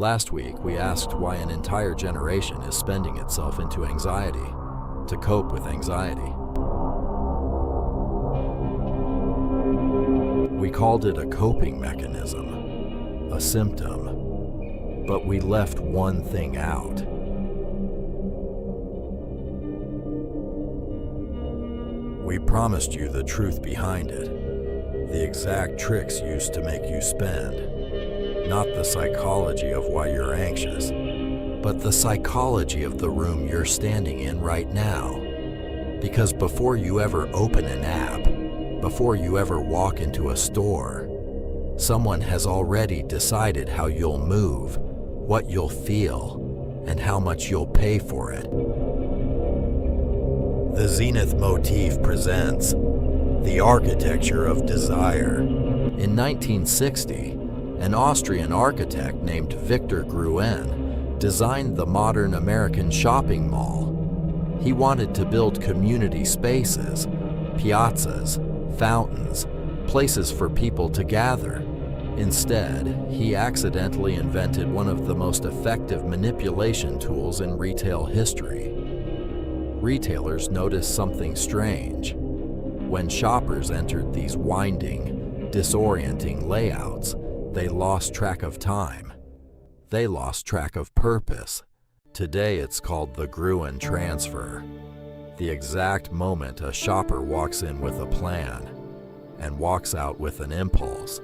Last week, we asked why an entire generation is spending itself into anxiety, to cope with anxiety. We called it a coping mechanism, a symptom, but we left one thing out. We promised you the truth behind it, the exact tricks used to make you spend. Not the psychology of why you're anxious, but the psychology of the room you're standing in right now. Because before you ever open an app, before you ever walk into a store, someone has already decided how you'll move, what you'll feel, and how much you'll pay for it. The Zenith Motif presents The Architecture of Desire. In 1960, an Austrian architect named Victor Gruen designed the modern American shopping mall. He wanted to build community spaces, piazzas, fountains, places for people to gather. Instead, he accidentally invented one of the most effective manipulation tools in retail history. Retailers noticed something strange. When shoppers entered these winding, disorienting layouts, they lost track of time. They lost track of purpose. Today it's called the Gruen Transfer. The exact moment a shopper walks in with a plan and walks out with an impulse.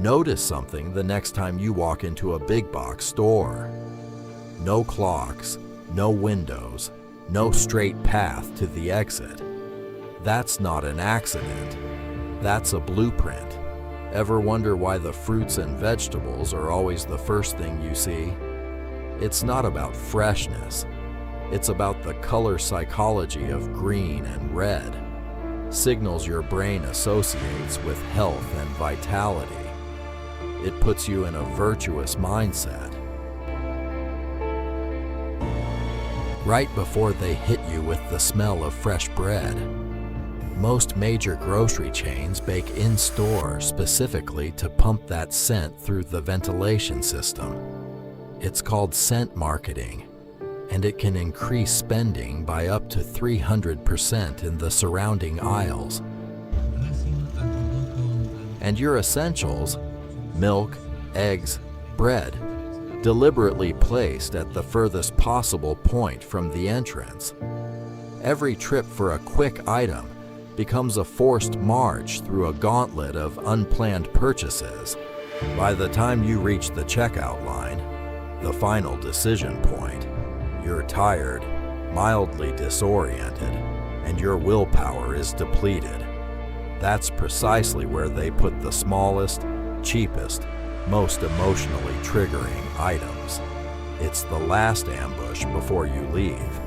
Notice something the next time you walk into a big box store. No clocks, no windows, no straight path to the exit. That's not an accident. That's a blueprint. Ever wonder why the fruits and vegetables are always the first thing you see? It's not about freshness. It's about the color psychology of green and red. Signals your brain associates with health and vitality. It puts you in a virtuous mindset. Right before they hit you with the smell of fresh bread. Most major grocery chains bake in-store specifically to pump that scent through the ventilation system. It's called scent marketing, and it can increase spending by up to 300% in the surrounding aisles. And your essentials, milk, eggs, bread, deliberately placed at the furthest possible point from the entrance. Every trip for a quick item becomes a forced march through a gauntlet of unplanned purchases. By the time you reach the checkout line, the final decision point, you're tired, mildly disoriented, and your willpower is depleted. That's precisely where they put the smallest, cheapest, most emotionally triggering items. It's the last ambush before you leave.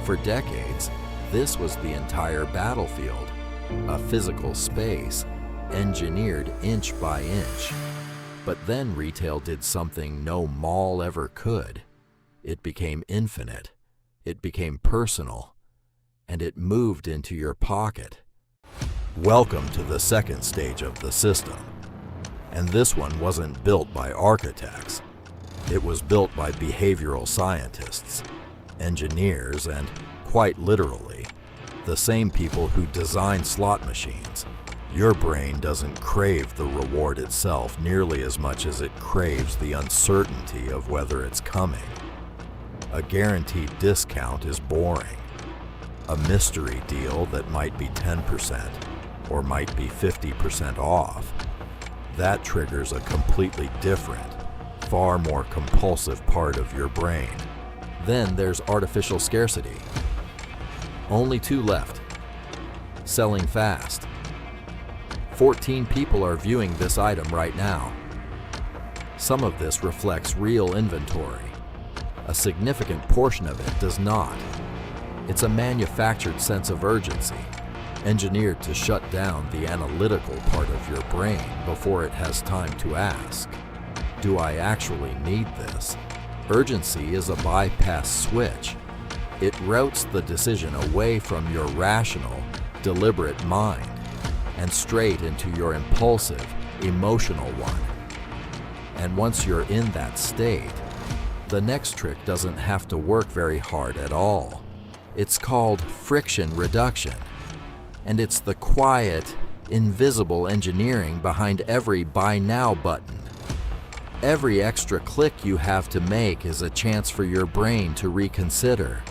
For decades, this was the entire battlefield, a physical space engineered inch by inch. But then retail did something no mall ever could. It became infinite, it became personal, and it moved into your pocket. Welcome to the second stage of the system. And this one wasn't built by architects. It was built by behavioral scientists, engineers, and quite literally, the same people who design slot machines. Your brain doesn't crave the reward itself nearly as much as it craves the uncertainty of whether it's coming. A guaranteed discount is boring. A mystery deal that might be 10%. Or might be 50% off. That triggers a completely different, far more compulsive part of your brain. Then there's artificial scarcity. Only 2 left. Selling fast. 14 people are viewing this item right now. Some of this reflects real inventory. A significant portion of it does not. It's a manufactured sense of urgency, engineered to shut down the analytical part of your brain before it has time to ask. Do I actually need this? Urgency is a bypass switch. It routes the decision away from your rational, deliberate mind and straight into your impulsive, emotional one. And once you're in that state, the next trick doesn't have to work very hard at all. It's called friction reduction, and it's the quiet, invisible engineering behind every buy now button. Every extra click you have to make is a chance for your brain to reconsider.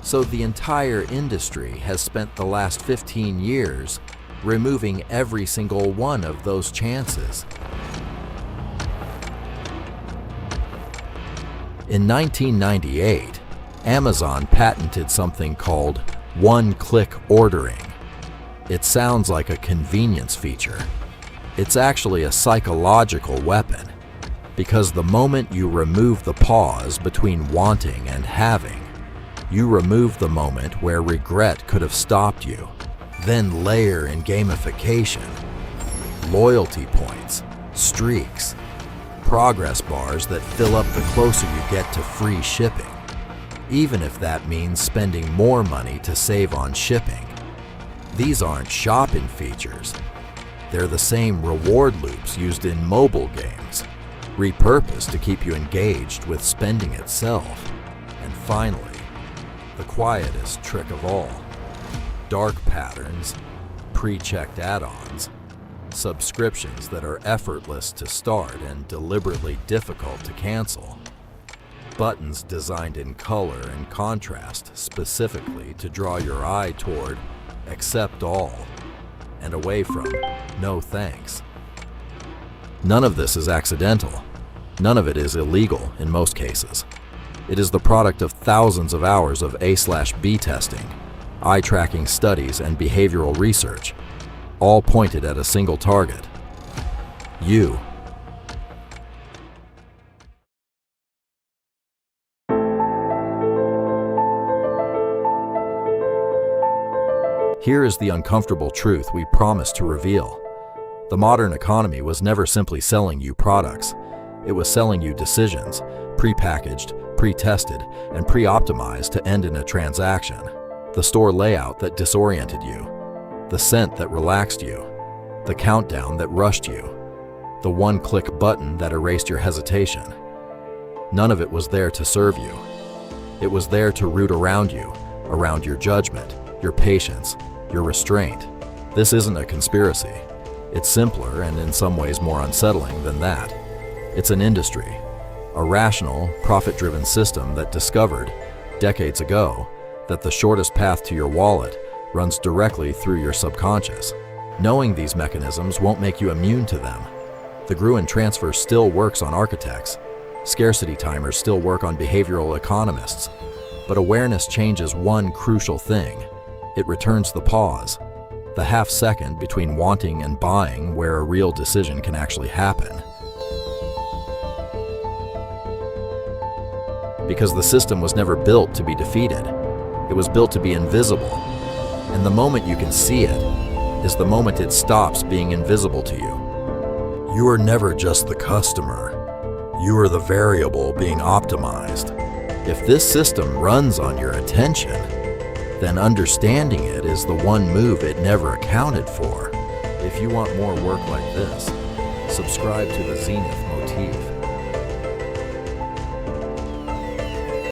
So the entire industry has spent the last 15 years removing every single one of those chances. In 1998, Amazon patented something called one-click ordering. It sounds like a convenience feature. It's actually a psychological weapon, because the moment you remove the pause between wanting and having, you remove the moment where regret could have stopped you. Then layer in gamification, loyalty points, streaks, progress bars that fill up the closer you get to free shipping, even if that means spending more money to save on shipping. These aren't shopping features. They're the same reward loops used in mobile games, repurposed to keep you engaged with spending itself. And finally, the quietest trick of all: dark patterns, pre-checked add-ons, subscriptions that are effortless to start and deliberately difficult to cancel, buttons designed in color and contrast specifically to draw your eye toward accept all and away from no thanks. None of this is accidental. None of it is illegal in most cases. It is the product of thousands of hours of A/B testing, eye-tracking studies, and behavioral research, all pointed at a single target: you. Here is the uncomfortable truth we promise to reveal. The modern economy was never simply selling you products. It was selling you decisions, pre-packaged, pre-tested, and pre-optimized to end in a transaction. The store layout that disoriented you, the scent that relaxed you, the countdown that rushed you, the one-click button that erased your hesitation. None of it was there to serve you. It was there to root around you, around your judgment, your patience, your restraint. This isn't a conspiracy. It's simpler and in some ways more unsettling than that. It's an industry, a rational, profit-driven system that discovered, decades ago, that the shortest path to your wallet runs directly through your subconscious. Knowing these mechanisms won't make you immune to them. The Gruen Transfer still works on architects. Scarcity timers still work on behavioral economists. But awareness changes one crucial thing. It returns the pause, the half second between wanting and buying where a real decision can actually happen. Because the system was never built to be defeated. It was built to be invisible. And the moment you can see it is the moment it stops being invisible to you. You are never just the customer. You are the variable being optimized. If this system runs on your attention, then understanding it is the one move it never accounted for. If you want more work like this, subscribe to the Zenith Motif.